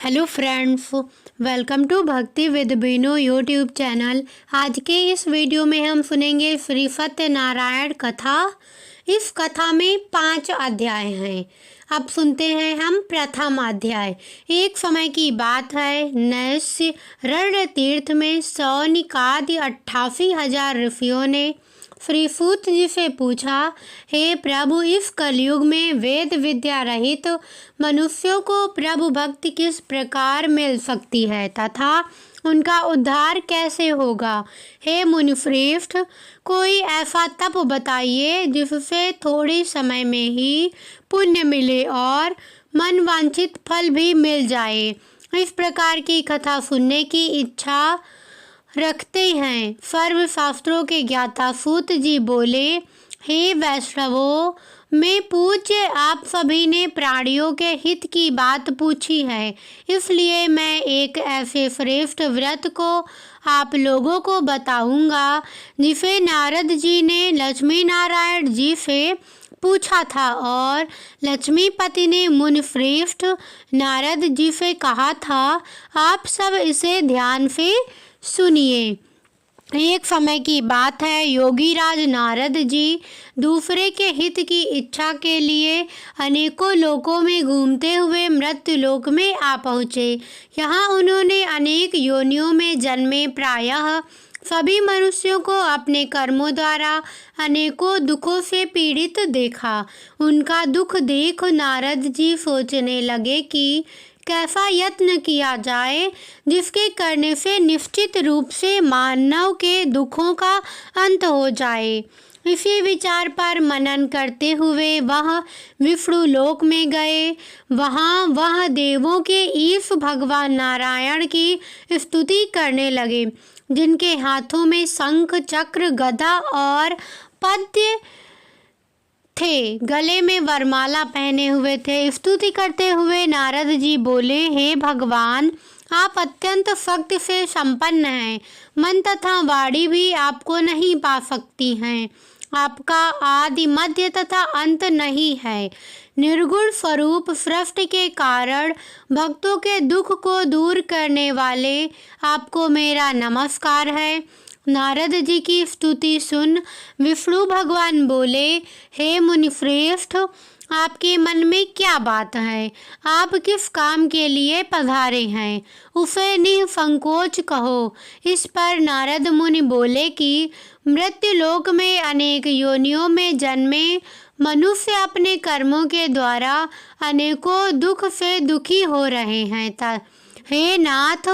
Hello friends, welcome to भक्ति with Bino YouTube channel. आज के इस वीडियो में हम सुनेंगे श्री सत्यनारायण कथा। इस कथा में 5 अध्याय हैं। अब सुनते हैं हम प्रथम अध्याय। एक समय की बात है, नैश्य रण तीर्थ में सौनिकादि 88,000 ऋषियों ने श्री सूत जी से पूछा, हे प्रभु, इस कलयुग में वेद विद्या रहित मनुष्यों को प्रभु भक्ति किस प्रकार मिल सकती है तथा उनका उद्धार कैसे होगा। हे मुनिश्रेष्ठ, कोई ऐसा तप बताइए जिससे थोड़े समय में ही पुण्य मिले और मनवांछित फल भी मिल जाए। इस प्रकार की कथा सुनने की इच्छा रखते हैं। सर्व शास्त्रों के ज्ञाता सूत जी बोले, हे वैष्णवों, मैं पूज्य आप सभी ने प्राणियों के हित की बात पूछी है, इसलिए मैं एक ऐसे श्रेष्ठ व्रत को आप लोगों को बताऊंगा जिसे नारद जी ने लक्ष्मी नारायण जी से पूछा था और लक्ष्मीपति ने मुनिश्रेष्ठ नारद जी से कहा था। आप सब इसे ध्यान से सुनिए। एक समय की बात है, योगीराज नारद जी दूसरे के हित की इच्छा के लिए अनेकों लोकों में घूमते हुए मृत्यु लोक में आ पहुँचे। यहाँ उन्होंने अनेक योनियों में जन्मे प्रायः सभी मनुष्यों को अपने कर्मों द्वारा अनेकों दुखों से पीड़ित देखा। उनका दुख देख नारद जी सोचने लगे कि कैसा यत्न किया जाए जिसके करने से निश्चित रूप से मानव के दुखों का अंत हो जाए। इसी विचार पर मनन करते हुए वह विष्णु लोक में गए। वहाँ वह देवों के ईश भगवान नारायण की स्तुति करने लगे, जिनके हाथों में शंख चक्र गदा और पद्य थे, गले में वरमाला पहने हुए थे। स्तुति करते हुए नारद जी बोले, हे भगवान, आप अत्यंत शक्ति से संपन्न हैं। मन तथा वाणी भी आपको नहीं पा सकती हैं। आपका आदि मध्य तथा अंत नहीं है। निर्गुण स्वरूप सृष्टि के कारण भक्तों के दुख को दूर करने वाले आपको मेरा नमस्कार है। नारद जी की स्तुति सुन विष्णु भगवान बोले, हे मुनिश्रेष्ठ, आपके मन में क्या बात है? आप किस काम के लिए पधारे हैं, उसे निसंकोच कहो। इस पर नारद मुनि बोले कि मृत्यु लोक में अनेक योनियों में जन्मे मनुष्य अपने कर्मों के द्वारा अनेकों दुख से दुखी हो रहे हैं। हे नाथ,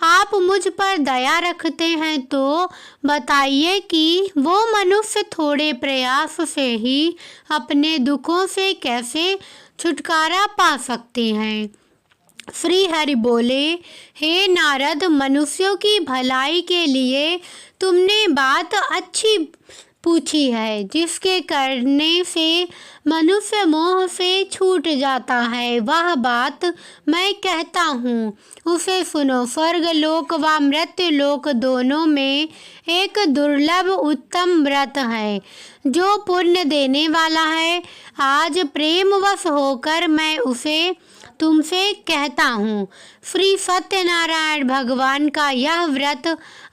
आप मुझ पर दया रखते हैं तो बताइए कि वो मनुष्य थोड़े प्रयास से ही अपने दुखों से कैसे छुटकारा पा सकते हैं। श्री हरि बोले, हे नारद, मनुष्यों की भलाई के लिए तुमने बात अच्छी पूछी है, जिसके करने से मनुष्य मोह से छूट जाता है। वह बात मैं कहता हूँ, उसे सुनो। स्वर्ग लोक व मृत्यु लोक दोनों में एक दुर्लभ उत्तम व्रत है जो पुण्य देने वाला है। आज प्रेमवश होकर मैं उसे तुमसे कहता हूँ। श्री सत्यनारायण भगवान का यह व्रत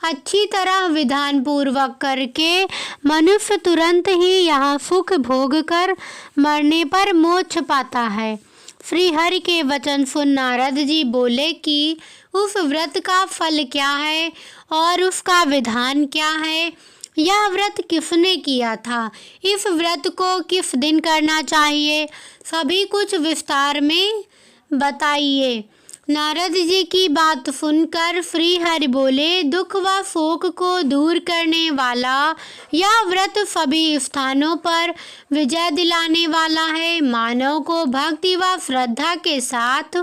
अच्छी तरह विधान पूर्वक करके मनुष्य तुरंत ही यहाँ सुख भोग कर मरने पर मोक्ष पाता है। श्री हरि के वचन सुन नारद जी बोले कि उस व्रत का फल क्या है और उसका विधान क्या है। यह व्रत किसने किया था? इस व्रत को किस दिन करना चाहिए? सभी कुछ विस्तार में बताइए। नारद जी की बात सुनकर श्री हरि बोले, दुख व शोक को दूर करने वाला यह व्रत सभी स्थानों पर विजय दिलाने वाला है। मानव को भक्ति व श्रद्धा के साथ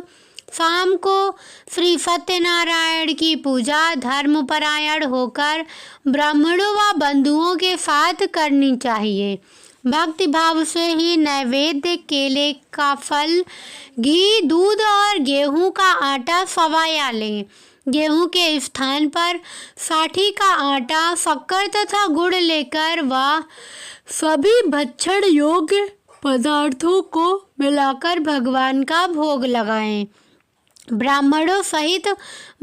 शाम को श्री सत्यनारायण की पूजा धर्मपरायण होकर ब्राह्मणों व बंधुओं के साथ करनी चाहिए। भक्ति भाव से ही नैवेद्य, केले का फल, घी, दूध और गेहूं का आटा सवाया लें। गेहूं के स्थान पर साठी का आटा, शक्कर तथा गुड़ लेकर वह सभी भक्षण योग्य पदार्थों को मिलाकर भगवान का भोग लगाएं। ब्राह्मणों सहित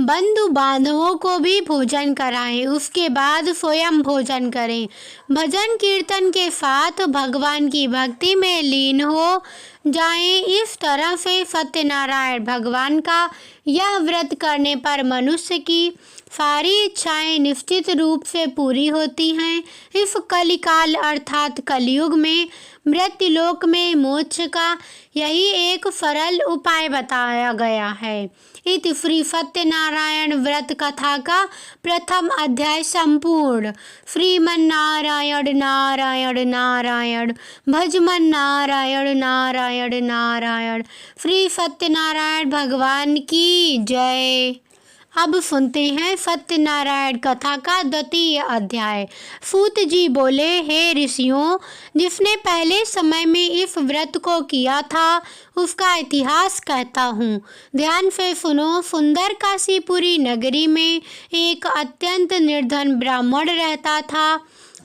बंधु बांधवों को भी भोजन कराएं, उसके बाद स्वयं भोजन करें। भजन कीर्तन के साथ भगवान की भक्ति में लीन हो जाएं। इस तरह से सत्यनारायण भगवान का यह व्रत करने पर मनुष्य की सारी इच्छाएं निश्चित रूप से पूरी होती हैं। इस कलिकाल अर्थात कलयुग में मृत्युलोक में मोक्ष का यही एक सरल उपाय बताया गया है। इति श्री सत्यनारायण व्रत कथा का प्रथम अध्याय संपूर्ण। श्रीमन्नारायण नारायण नारायण भजमन नारायण नारायण नारायण। श्री सत्यनारायण भगवान की जय। अब सुनते हैं सत्यनारायण कथा का द्वितीय अध्याय। सूत जी बोले, हे ऋषियों, जिसने पहले समय में इस व्रत को किया था उसका इतिहास कहता हूँ। ध्यान से सुनो। सुंदर काशीपुरी नगरी में एक अत्यंत निर्धन ब्राह्मण रहता था।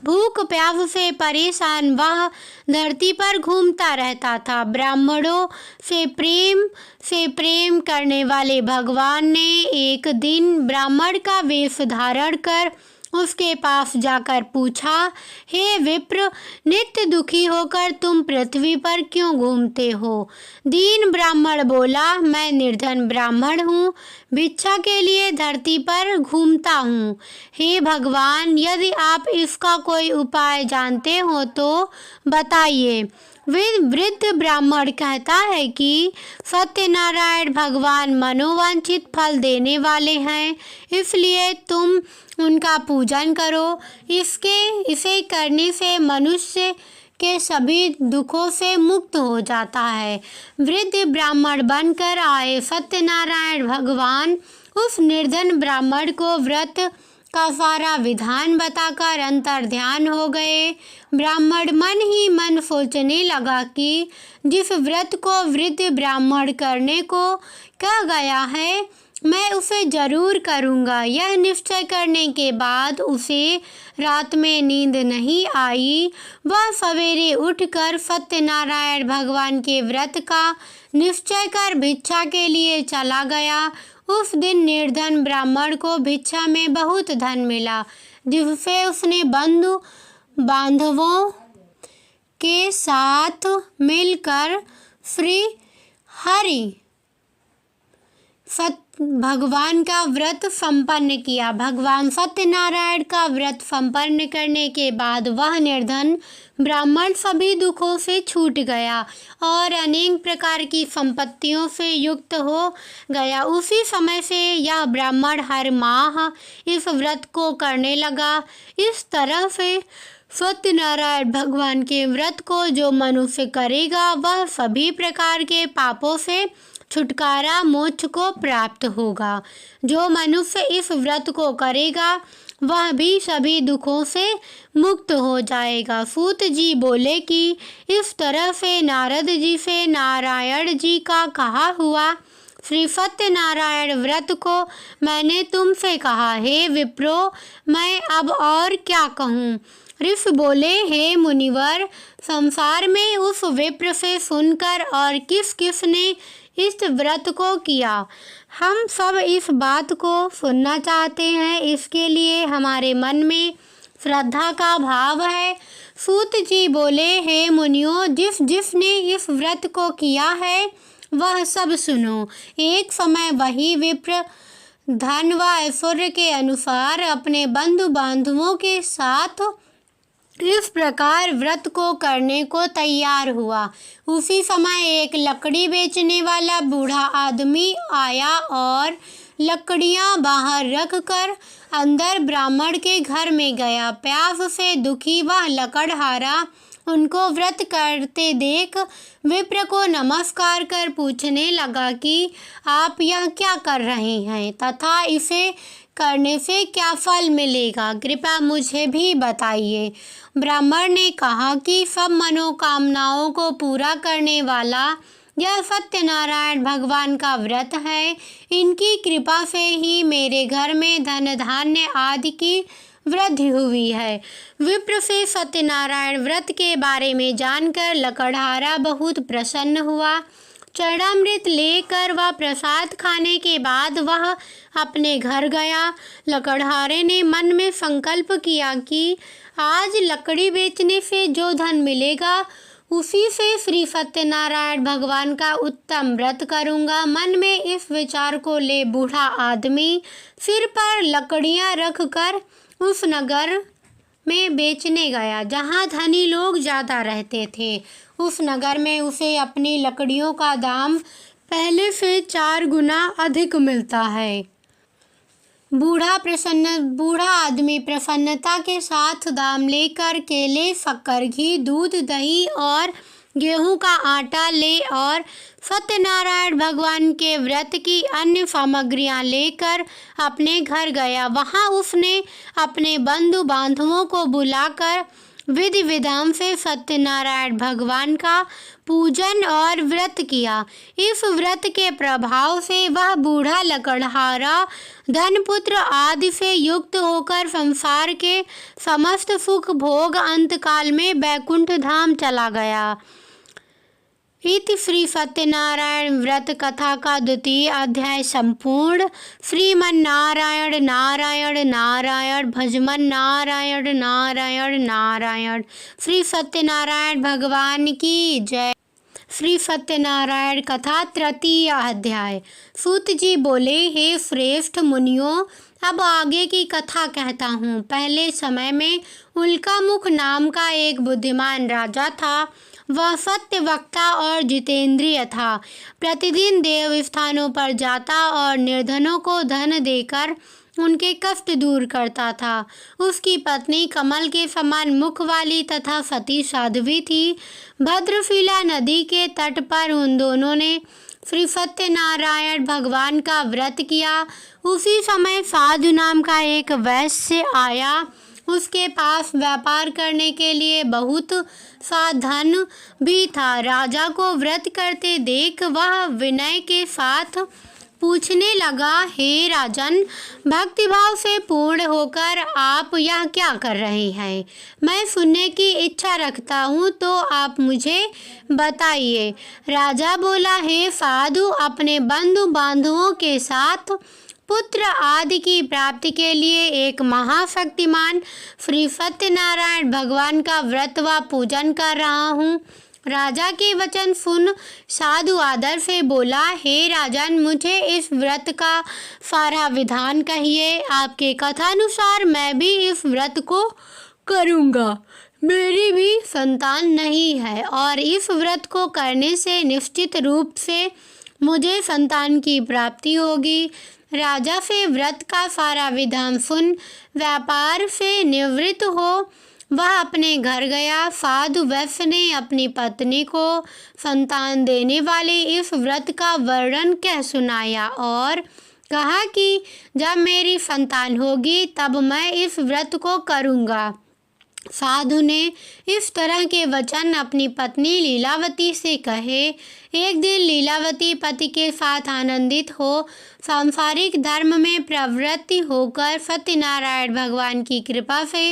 भूख प्यास से परेशान वह धरती पर घूमता रहता था। ब्राह्मणों से प्रेम करने वाले भगवान ने एक दिन ब्राह्मण का वेश धारण कर उसके पास जाकर पूछा, हे विप्र, नित्य दुखी होकर तुम पृथ्वी पर क्यों घूमते हो? दीन ब्राह्मण बोला, मैं निर्धन ब्राह्मण हूँ, भिक्षा के लिए धरती पर घूमता हूँ। हे भगवान, यदि आप इसका कोई उपाय जानते हो तो बताइए। वृद्ध ब्राह्मण कहता है कि सत्यनारायण भगवान मनोवांछित फल देने वाले हैं, इसलिए तुम उनका पूजन करो। इसे करने से मनुष्य के सभी दुखों से मुक्त हो जाता है। वृद्ध ब्राह्मण बनकर आए सत्यनारायण भगवान उस निर्धन ब्राह्मण को व्रत का सारा विधान बताकर अंतर ध्यान हो गए। ब्राह्मण मन ही मन सोचने लगा कि जिस व्रत को वृद्ध ब्राह्मण करने को कहा गया है, मैं उसे जरूर करूँगा। यह निश्चय करने के बाद उसे रात में नींद नहीं आई। वह सवेरे उठकर सत्यनारायण भगवान के व्रत का निश्चय कर भिक्षा के लिए चला गया। उस दिन निर्धन ब्राह्मण को भिक्षा में बहुत धन मिला, जिससे उसने बंधु बांधवों के साथ मिलकर श्री हरि भगवान का व्रत संपन्न किया। भगवान सत्यनारायण का व्रत संपन्न करने के बाद वह निर्धन ब्राह्मण सभी दुखों से छूट गया और अनेक प्रकार की संपत्तियों से युक्त हो गया। उसी समय से यह ब्राह्मण हर माह इस व्रत को करने लगा। इस तरह से सत्यनारायण भगवान के व्रत को जो मनुष्य करेगा वह सभी प्रकार के पापों से छुटकारा मोक्ष को प्राप्त होगा। जो मनुष्य इस व्रत को करेगा वह भी सभी दुखों से मुक्त हो जाएगा। सूत जी बोले कि इस तरह से नारद जी से नारायण जी का कहा हुआ श्री सत्यनारायण व्रत को मैंने तुमसे कहा। हे विप्रो, मैं अब और क्या कहूँ? ऋषि बोले, हे मुनिवर, संसार में उस विप्र से सुनकर और किस किस ने इस व्रत को किया, हम सब इस बात को सुनना चाहते हैं। इसके लिए हमारे मन में श्रद्धा का भाव है। सूत जी बोले, हे मुनियों, जिसने इस व्रत को किया है वह सब सुनो। एक समय वही विप्र धन व ऐश्वर्य के अनुसार अपने बंधु बांधवों के साथ इस प्रकार व्रत को करने को तैयार हुआ। उसी समय एक लकड़ी बेचने वाला बूढ़ा आदमी आया और लकड़ियां बाहर रखकर अंदर ब्राह्मण के घर में गया। प्यास से दुखी वह लकड़हारा उनको व्रत करते देख विप्र को नमस्कार कर पूछने लगा कि आप यह क्या कर रहे हैं तथा इसे करने से क्या फल मिलेगा, कृपया मुझे भी बताइए। ब्राह्मण ने कहा कि सब मनोकामनाओं को पूरा करने वाला यह सत्यनारायण भगवान का व्रत है। इनकी कृपा से ही मेरे घर में धन धान्य आदि की वृद्धि हुई है। विप्र से सत्यनारायण व्रत के बारे में जानकर लकड़हारा बहुत प्रसन्न हुआ। चरणामृत लेकर वह प्रसाद खाने के बाद वह अपने घर गया। लकड़हारे ने मन में संकल्प किया कि आज लकड़ी बेचने से जो धन मिलेगा उसी से श्री सत्यनारायण भगवान का उत्तम व्रत करूंगा। मन में इस विचार को ले बूढ़ा आदमी सिर पर लकड़ियां रखकर उस नगर में बेचने गया जहां धनी लोग ज़्यादा रहते थे। उस नगर में उसे अपनी लकड़ियों का दाम पहले से 4 गुना अधिक मिलता है। बूढ़ा आदमी प्रसन्नता के साथ दाम लेकर केले, शक्कर, घी, दूध, दही और गेहूं का आटा ले और सत्यनारायण भगवान के व्रत की अन्य सामग्रियां लेकर अपने घर गया। वहां उसने अपने बंधु बांधवों को बुलाकर विधि विधान से सत्यनारायण भगवान का पूजन और व्रत किया। इस व्रत के प्रभाव से वह बूढ़ा लकड़हारा धनपुत्र आदि से युक्त होकर संसार के समस्त सुख भोग अंतकाल में वैकुंठ धाम चला गया। इति श्री सत्यनारायण व्रत कथा का 2वां अध्याय संपूर्ण। श्रीमन्नारायण नारायण नारायण भजमन नारायण नारायण नारायण। श्री सत्यनारायण भगवान की जय। श्री सत्यनारायण कथा 3वां अध्याय। सूत जी बोले, हे श्रेष्ठ मुनियों, अब आगे की कथा कहता हूँ। पहले समय में उल्कामुख नाम का एक बुद्धिमान राजा था। वह सत्य वक्ता और जितेंद्रिय था। प्रतिदिन देव स्थानों पर जाता और निर्धनों को धन देकर उनके कष्ट दूर करता था। उसकी पत्नी कमल के समान मुख वाली तथा सती साध्वी थी। भद्रशिला नदी के तट पर उन दोनों ने श्री सत्यनारायण भगवान का व्रत किया। उसी समय साधु नाम का एक वैश्य आया। उसके पास व्यापार करने के लिए बहुत सा धन भी था। राजा को व्रत करते देख वह विनय के साथ पूछने लगा, हे राजन, भक्तिभाव से पूर्ण होकर आप यह क्या कर रहे हैं? मैं सुनने की इच्छा रखता हूँ, तो आप मुझे बताइए। राजा बोला, हे साधु, अपने बंधु बांधवों के साथ पुत्र आदि की प्राप्ति के लिए एक महाशक्तिमान श्री सत्यनारायण भगवान का व्रत व पूजन कर रहा हूँ। राजा के वचन सुन साधु आदर से बोला, हे राजन, मुझे इस व्रत का सारा विधान कहिए। आपके कथानुसार मैं भी इस व्रत को करूँगा। मेरी भी संतान नहीं है और इस व्रत को करने से निश्चित रूप से मुझे संतान की प्राप्ति होगी। राजा से व्रत का सारा विधान सुन व्यापार से निवृत्त हो वह अपने घर गया। साधु वैश्य ने अपनी पत्नी को संतान देने वाले इस व्रत का वर्णन कह सुनाया और कहा कि जब मेरी संतान होगी तब मैं इस व्रत को करूँगा। साधु ने इस तरह के वचन अपनी पत्नी लीलावती से कहे। एक दिन लीलावती पति के साथ आनंदित हो सांसारिक धर्म में प्रवृत्ति होकर सत्यनारायण भगवान की कृपा से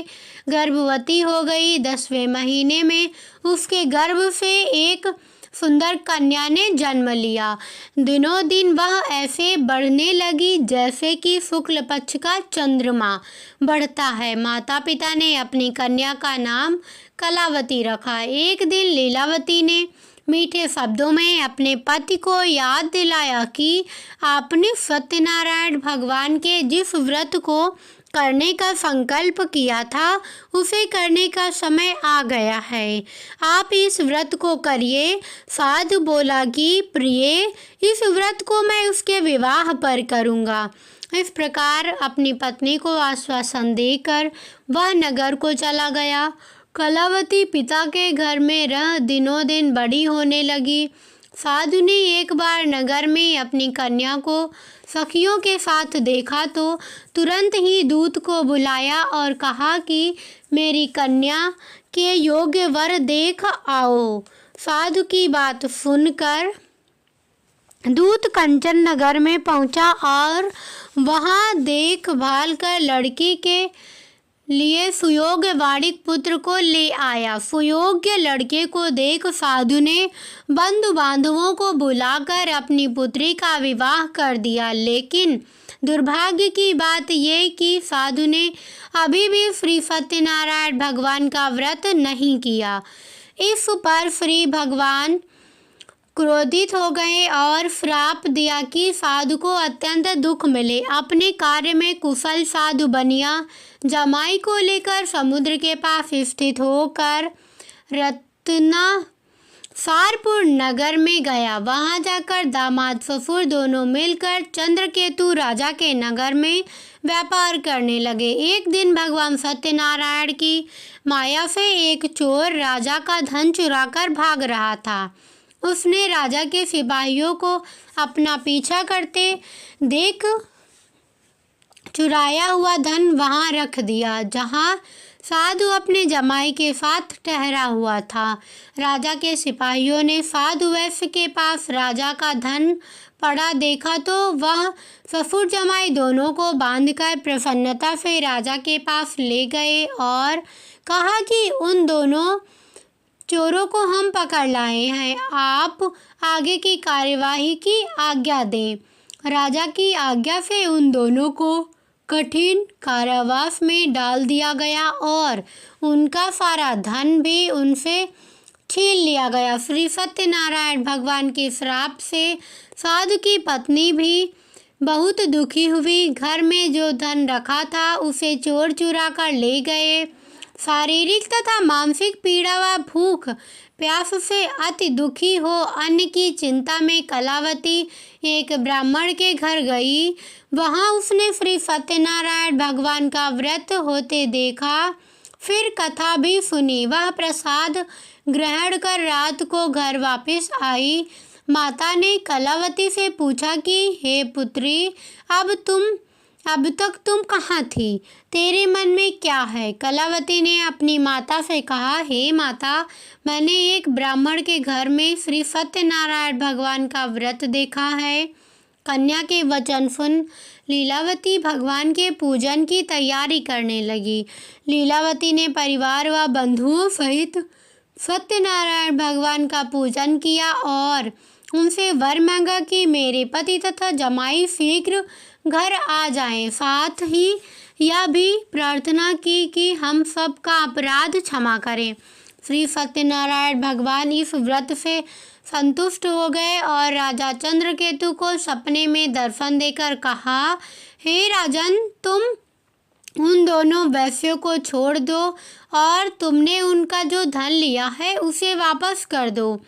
गर्भवती हो गई। 10वें महीने में उसके गर्भ से एक सुंदर कन्या ने जन्म लिया। दिनों दिन वह ऐसे बढ़ने लगी जैसे कि शुक्ल पक्ष का चंद्रमा बढ़ता है। माता पिता ने अपनी कन्या का नाम कलावती रखा। एक दिन लीलावती ने मीठे शब्दों में अपने पति को याद दिलाया कि आपने सत्यनारायण भगवान के जिस व्रत को करने का संकल्प किया था उसे करने का समय आ गया है। आप इस व्रत को करिए। साधु बोला कि प्रिय, इस व्रत को मैं उसके विवाह पर करूँगा। इस प्रकार अपनी पत्नी को आश्वासन देकर वह नगर को चला गया। कलावती पिता के घर में रह दिनों दिन बड़ी होने लगी। साधु ने एक बार नगर में अपनी कन्या को सखियों के साथ देखा तो तुरंत ही दूत को बुलाया और कहा कि मेरी कन्या के योग्य वर देख आओ। साधु की बात सुनकर दूत कंचन नगर में पहुंचा और वहां देखभाल कर लड़की के लिए सुयोग्य वाणिक पुत्र को ले आया। सुयोग्य लड़के को देख साधु ने बंधु बांधवों को बुलाकर अपनी पुत्री का विवाह कर दिया। लेकिन दुर्भाग्य की बात यह कि साधु ने अभी भी श्री सत्यनारायण भगवान का व्रत नहीं किया। इस पर श्री भगवान क्रोधित हो गए और श्राप दिया कि साधु को अत्यंत दुख मिले। अपने कार्य में कुशल साधु बनिया जमाई को लेकर समुद्र के पास स्थित होकर रत्नासारपुर नगर में गया। वहां जाकर दामाद ससुर दोनों मिलकर चंद्रकेतु राजा के नगर में व्यापार करने लगे। एक दिन भगवान सत्यनारायण की माया से एक चोर राजा का धन चुराकर भाग रहा था। उसने राजा के सिपाहियों को अपना पीछा करते देख चुराया हुआ धन वहां रख दिया जहां साधु अपने जमाई के साथ ठहरा हुआ था। राजा के सिपाहियों ने साधु वैश्य के पास राजा का धन पड़ा देखा तो वह ससुर जमाई दोनों को बांधकर प्रसन्नता से राजा के पास ले गए और कहा कि उन दोनों चोरों को हम पकड़ लाए हैं, आप आगे की कार्यवाही की आज्ञा दें। राजा की आज्ञा से उन दोनों को कठिन कारावास में डाल दिया गया और उनका सारा धन भी उनसे छीन लिया गया। श्री सत्यनारायण भगवान के श्राप से साधु की पत्नी भी बहुत दुखी हुई। घर में जो धन रखा था उसे चोर चुरा कर ले गए। शारीरिक तथा मानसिक पीड़ा व भूख प्यास से अति दुखी हो अन्न की चिंता में कलावती एक ब्राह्मण के घर गई। वहां उसने श्री सत्यनारायण भगवान का व्रत होते देखा, फिर कथा भी सुनी। वह प्रसाद ग्रहण कर रात को घर वापस आई। माता ने कलावती से पूछा कि हे पुत्री, अब तक तुम कहाँ थी? तेरे मन में क्या है? कलावती ने अपनी माता से कहा, हे माता, मैंने एक ब्राह्मण के घर में श्री सत्यनारायण भगवान का व्रत देखा है। कन्या के वचन सुन लीलावती भगवान के पूजन की तैयारी करने लगी। लीलावती ने परिवार व बंधुओं सहित सत्यनारायण भगवान का पूजन किया और उनसे वर मांगा कि मेरे पति तथा जमाई शीघ्र घर आ जाएं। साथ ही यह भी प्रार्थना की कि हम सबका अपराध क्षमा करें। श्री सत्यनारायण भगवान इस व्रत से संतुष्ट हो गए और राजा चंद्रकेतु को सपने में दर्शन देकर कहा, हे राजन, तुम उन दोनों वैश्यों को छोड़ दो और तुमने उनका जो धन लिया है उसे वापस कर दो।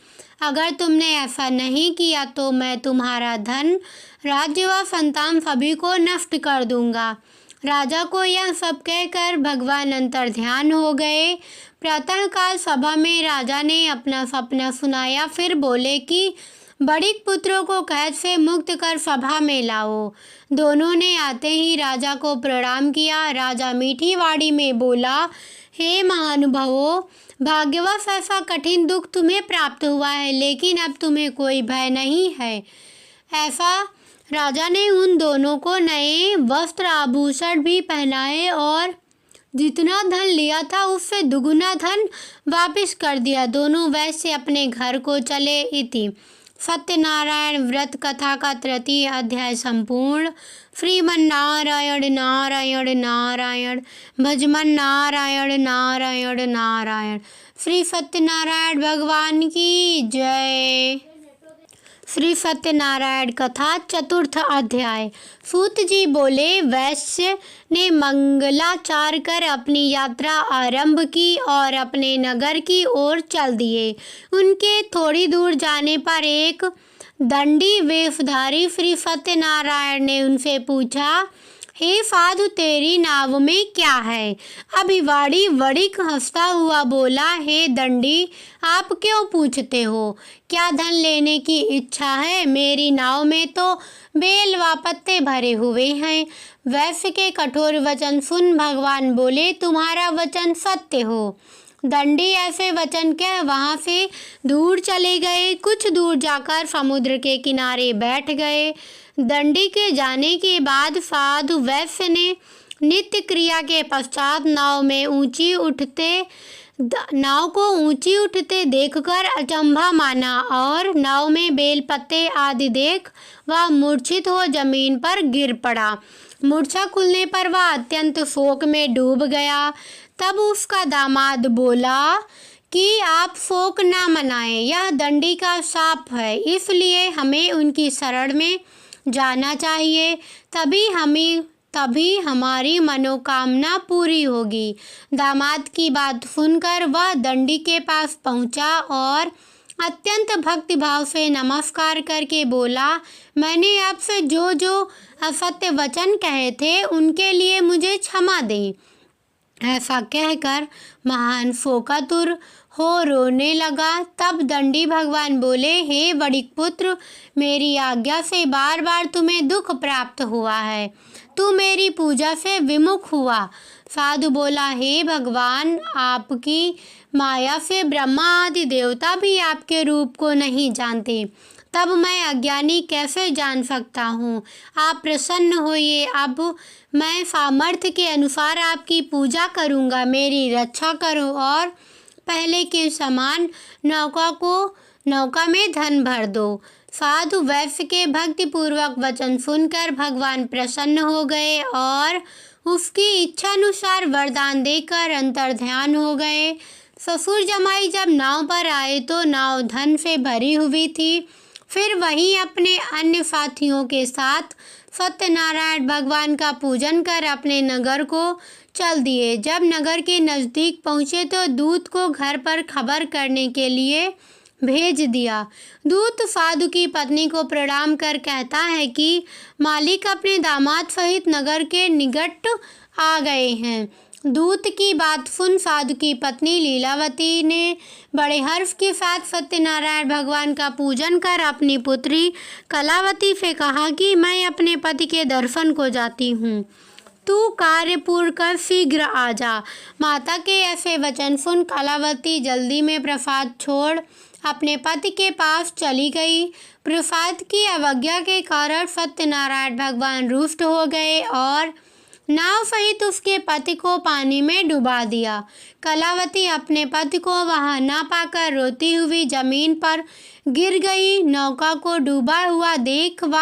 अगर तुमने ऐसा नहीं किया तो मैं तुम्हारा धन, राज्य व संतान सभी को नष्ट कर दूंगा। राजा को यह सब कहकर भगवान अंतर ध्यान हो गए। प्रातःकाल सभा में राजा ने अपना सपना सुनाया, फिर बोले कि बड़िक पुत्रों को कैद से मुक्त कर सभा में लाओ। दोनों ने आते ही राजा को प्रणाम किया। राजा मीठी वाणी में बोला, हे महानुभावों, भाग्यवश ऐसा कठिन दुख तुम्हें प्राप्त हुआ है, लेकिन अब तुम्हें कोई भय नहीं है। ऐसा राजा ने उन दोनों को नए वस्त्र आभूषण भी पहनाए और जितना धन लिया था उससे दुगुना धन वापस कर दिया। दोनों वैश्य अपने घर को चले। इति सत्यनारायण व्रत कथा का तृतीय अध्याय संपूर्ण। श्रीमन्नारायण नारायण नारायण, भजमन नारायण नारायण नारायण। श्री सत्यनारायण भगवान की जय। श्री सत्यनारायण कथा चतुर्थ अध्याय। सूत जी बोले, वैश्य ने मंगलाचार कर अपनी यात्रा आरंभ की और अपने नगर की ओर चल दिए। उनके थोड़ी दूर जाने पर एक दंडी वेशधारी श्री सत्यनारायण ने उनसे पूछा, हे साधु, तेरी नाव में क्या है? अभिवाड़ी वड़िक हंसता हुआ बोला, हे दंडी, आप क्यों पूछते हो? क्या धन लेने की इच्छा है? मेरी नाव में तो बेल व पत्ते भरे हुए हैं। वैश्य के कठोर वचन सुन भगवान बोले, तुम्हारा वचन सत्य हो। दंडी ऐसे वचन कह वहां से दूर चले गए। कुछ दूर जाकर समुद्र के किनारे बैठ गए। दंडी के जाने के बाद साधु वैश्य ने नित्य क्रिया के पश्चात नाव को ऊंची उठते देखकर अचंभा माना और नाव में बेल पत्ते आदि देख वह मूर्छित हो जमीन पर गिर पड़ा। मूर्छा खुलने पर वह अत्यंत शोक में डूब गया। तब उसका दामाद बोला कि आप शोक ना मनाएं, यह दंडी का शाप है, इसलिए हमें उनकी शरण में जाना चाहिए, तभी हमारी मनोकामना पूरी होगी। दामाद की बात सुनकर वह दंडी के पास पहुंचा और अत्यंत भक्तिभाव से नमस्कार करके बोला, मैंने आपसे जो जो असत्य वचन कहे थे उनके लिए मुझे क्षमा दें। ऐसा कहकर महान शोकातुर हो रोने लगा। तब दंडी भगवान बोले, हे वणिक पुत्र, मेरी आज्ञा से बार बार तुम्हें दुख प्राप्त हुआ है, तू मेरी पूजा से विमुख हुआ। साधु बोला, हे भगवान, आपकी माया से ब्रह्मा आदि देवता भी आपके रूप को नहीं जानते, तब मैं अज्ञानी कैसे जान सकता हूँ। आप प्रसन्न होइए, अब मैं सामर्थ्य के अनुसार आपकी पूजा करूँगा, मेरी रक्षा करो और पहले के समान नौका में धन भर दो। साधु वैश्य के भक्तिपूर्वक वचन सुनकर भगवान प्रसन्न हो गए और उसकी इच्छानुसार वरदान देकर अंतर्ध्यान हो गए। ससुर जमाई जब नाव पर आए तो नाव धन से भरी हुई थी। फिर वहीं अपने अन्य साथियों के साथ सत्यनारायण भगवान का पूजन कर अपने नगर को चल दिए। जब नगर के नज़दीक पहुँचे तो दूत को घर पर खबर करने के लिए भेज दिया। दूत साधु की पत्नी को प्रणाम कर कहता है कि मालिक अपने दामाद सहित नगर के निकट आ गए हैं। दूत की बात सुन साधु की पत्नी लीलावती ने बड़े हर्ष के साथ सत्यनारायण भगवान का पूजन कर अपनी पुत्री कलावती से कहा कि मैं अपने पति के दर्शन को जाती हूँ, तू कार्य पूर्ण कर शीघ्र आ जा। माता के ऐसे वचन सुन कलावती जल्दी में प्रसाद छोड़ अपने पति के पास चली गई। प्रसाद की अवज्ञा के कारण सत्यनारायण भगवान रुष्ट हो गए और नाव सहित उसके पति को पानी में डुबा दिया। कलावती अपने पति को वहां न पाकर रोती हुई जमीन पर गिर गई। नौका को डूबा हुआ देख व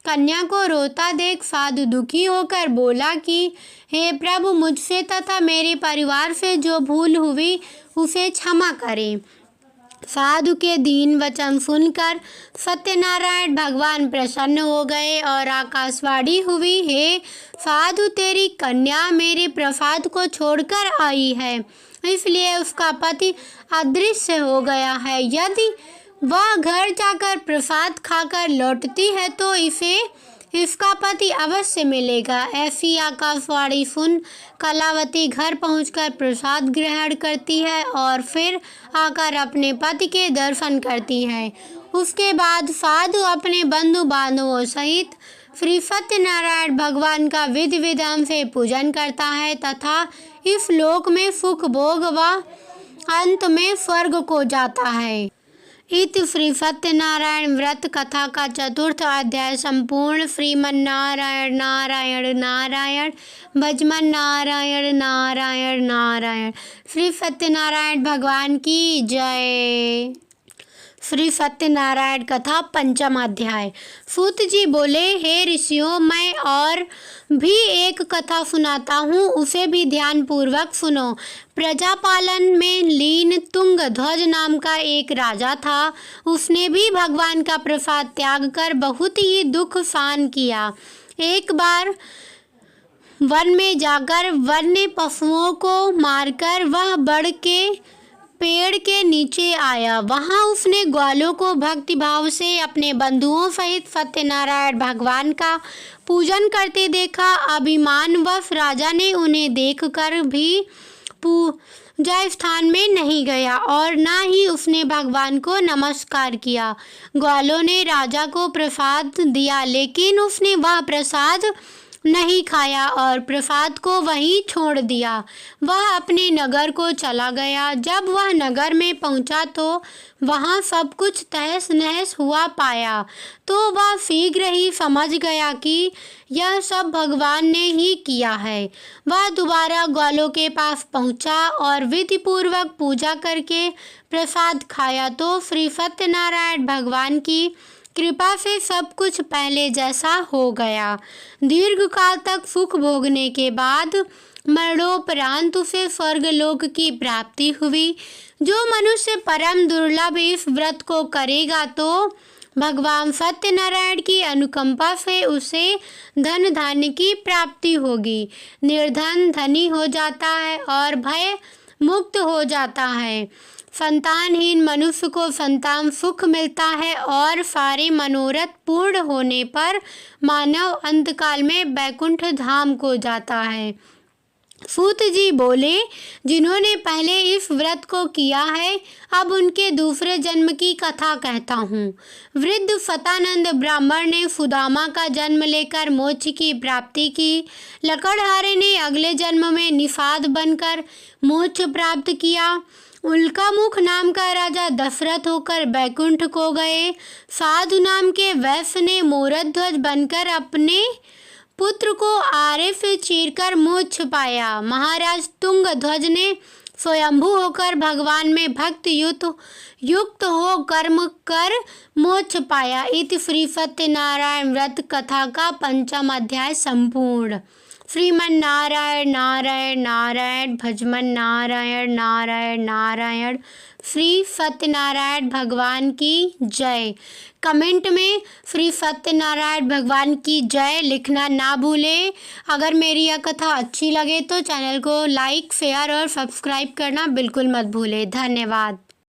कन्या को रोता देख साधु दुखी होकर बोला कि हे प्रभु, मुझसे तथा मेरे परिवार से जो भूल हुई उसे क्षमा करें। साधु के दीन वचन सुनकर सत्यनारायण भगवान प्रसन्न हो गए और आकाशवाणी हुई, हे साधु, तेरी कन्या मेरे प्रसाद को छोड़कर आई है, इसलिए उसका पति अदृश्य हो गया है। यदि वह घर जाकर प्रसाद खाकर लौटती है तो इसका पति अवश्य मिलेगा। ऐसी आकाशवाणी सुन कलावती घर पहुंचकर प्रसाद ग्रहण करती है और फिर आकर अपने पति के दर्शन करती है। उसके बाद साधु अपने बंधु बांधवों सहित श्री सत्यनारायण भगवान का विधि विधान से पूजन करता है तथा इस लोक में सुख भोग व अंत में स्वर्ग को जाता है। इति श्री सत्यनारायण व्रत कथा का 4th अध्याय संपूर्ण। श्रीमन्नारायण नारायण नारायण भजमन नारायण नारायण नारायण। श्री सत्यनारायण भगवान की जय। श्री सत्यनारायण कथा 5th अध्याय। सूत जी बोले, हे ऋषियों, मैं और भी एक कथा सुनाता हूँ, उसे भी ध्यान पूर्वक सुनो। प्रजापालन में लीन तुंगध्वज नाम का एक राजा था। उसने भी भगवान का प्रसाद त्याग कर बहुत ही दुख सहन किया। एक बार वन में जाकर वन्य पशुओं को मारकर वह बढ़ के पेड़ के नीचे आया। वहां उसने ग्वालों को भक्तिभाव से अपने बंधुओं सहित सत्यनारायण भगवान का पूजन करते देखा। अभिमानवश राजा ने उन्हें देखकर भी पूजा स्थान में नहीं गया और न ही उसने भगवान को नमस्कार किया। ग्वालों ने राजा को प्रसाद दिया, लेकिन उसने वह प्रसाद नहीं खाया और प्रसाद को वहीं छोड़ दिया। वह अपने नगर को चला गया। जब वह नगर में पहुंचा तो वहां सब कुछ तहस नहस हुआ पाया, तो वह शीघ्र ही समझ गया कि यह सब भगवान ने ही किया है। वह दोबारा ग्वालों के पास पहुंचा और विधि पूर्वक पूजा करके प्रसाद खाया तो श्री सत्यनारायण भगवान की कृपा से सब कुछ पहले जैसा हो गया। दीर्घ काल तक सुख भोगने के बाद मरणोपरांत उसे स्वर्गलोक की प्राप्ति हुई। जो मनुष्य परम दुर्लभ इस व्रत को करेगा तो भगवान सत्यनारायण की अनुकंपा से उसे धन धान्य की प्राप्ति होगी। निर्धन धनी हो जाता है और भय मुक्त हो जाता है। संतानहीन मनुष्य को संतान सुख मिलता है और सारे मनोरथ पूर्ण होने पर मानव अंतकाल में वैकुंठ धाम को जाता है। सूत जी बोले, जिन्होंने पहले इस व्रत को किया है, अब उनके दूसरे जन्म की कथा कहता हूँ। वृद्ध सतानंद ब्राह्मण ने सुदामा का जन्म लेकर मोक्ष की प्राप्ति की। लकड़हारे ने अगले जन्म में निषाद बनकर मोक्ष प्राप्त किया। उल्कामुख नाम का राजा दशरथ होकर बैकुंठ को गए। साधु नाम के वैश्य ने मोरध्वज बनकर अपने पुत्र को आरे से चीरकर मोक्ष पाया। महाराज तुंगध्वज ने स्वयंभू होकर भगवान में भक्ति युक्त हो कर्म कर मोक्ष पाया। इति श्री सत्यनारायण व्रत कथा का 5वां अध्याय संपूर्ण। श्रीमन नारायण नारायण नारायण भजमन नारायण नारायण नारायण। श्री सत्यनारायण भगवान की जय। कमेंट में श्री सत्यनारायण भगवान की जय लिखना ना भूलें। अगर मेरी यह कथा अच्छी लगे तो चैनल को लाइक शेयर और सब्सक्राइब करना बिल्कुल मत भूलें। धन्यवाद।